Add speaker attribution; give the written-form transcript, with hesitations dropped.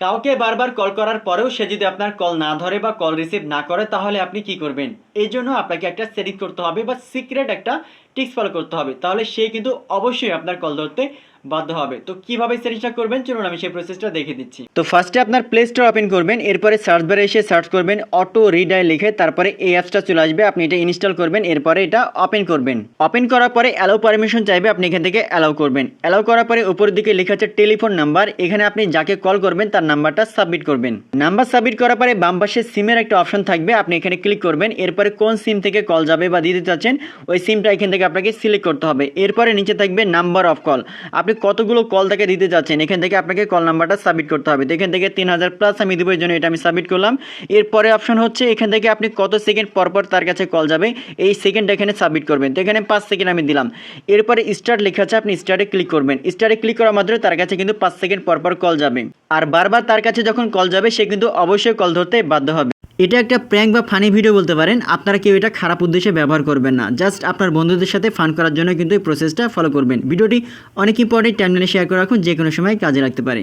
Speaker 1: কাউকে বারবার কল করার পরেও সে যদি আপনার কল না ধরে বা কল রিসিভ না করে তাহলে আপনি কি করবেন? এই জন্য আপনাকে একটা সেটিং করতে হবে বা সিক্রেট একটা টিপস ফলো করতে হবে, তাহলে সে কিন্তু অবশ্যই আপনার কল ধরতে বাধ্য হবে। তো কিভাবে সেটিংসটা করবেন চলুন আমি সেই প্রসেসটা দেখে দিচ্ছি। তো ফার্স্টে আপনার প্লে স্টোর ওপেন করবেন, এরপরে সার্চ বারে এসে সার্চ করবেন অটো রিডায়াল লিখে, তারপরে এই অ্যাপসটা চলে আসবে, আপনি এটা ইনস্টল করবেন, এরপরে এটা ওপেন করবেন। ওপেন করার পরে অ্যালাউ পারমিশন চাইবে, আপনি এখান থেকে অ্যালাউ করবেন। অ্যালাউ করার পরে উপরের দিকে লেখা আছে টেলিফোন নাম্বার, এখানে আপনি যাকে কল করবেন তার নাম্বারটা সাবমিট করবেন। নাম্বার সাবমিট করার পরে বাম পাশে সিমের একটা অপশন থাকবে, আপনি এখানে ক্লিক করবেন। এরপরে কোন সিম থেকে কল যাবে বা দিতে চাচ্ছেন ওই সিমটা এখান থেকে আপনাকে সিলেক্ট করতে হবে। এরপরে নিচে থাকবে নাম্বার অফ কল, আপনি কতগুলো কল তাকে দিতে যাচ্ছেন এখান থেকে আপনাকে কল নাম্বারটা সাবমিট করতে হবে। এখান থেকে 3000 প্লাস আমি দেবো, এই জন্য এটা আমি সাবমিট করলাম। এরপরে অপশন হচ্ছে এখান থেকে আপনি কত সেকেন্ড পরপর তার কাছে কল যাবে এই সেকেন্ড এখানে সাবমিট করবেন। তো এখানে 5 সেকেন্ড আমি দিলাম। এরপরে স্টার্ট লেখা আছে, আপনি স্টার্টে ক্লিক করবেন। স্টার্টে ক্লিক করার মাত্র তার কাছে কিন্তু 5 সেকেন্ড পরপর কল যাবে, আর বারবার তার কাছে যখন কল যাবে সে কিন্তু অবশ্যই কল ধরতে বাধ্য হবে। এটা একটা প্র্যাঙ্ক বা ফানি ভিডিও বলতে পারেন, আপনারা কেউ এটা খারাপ উদ্দেশ্যে ব্যবহার করবেন না, জাস্ট আপনার বন্ধুদের সাথে ফান করার জন্য কিন্তু এই প্রসেসটা ফলো করবেন। ভিডিওটি অনেক ইম্পর্টেন্ট, টাইমলাইনে শেয়ার করে রাখুন, যে কোনো সময় কাজে লাগতে পারে।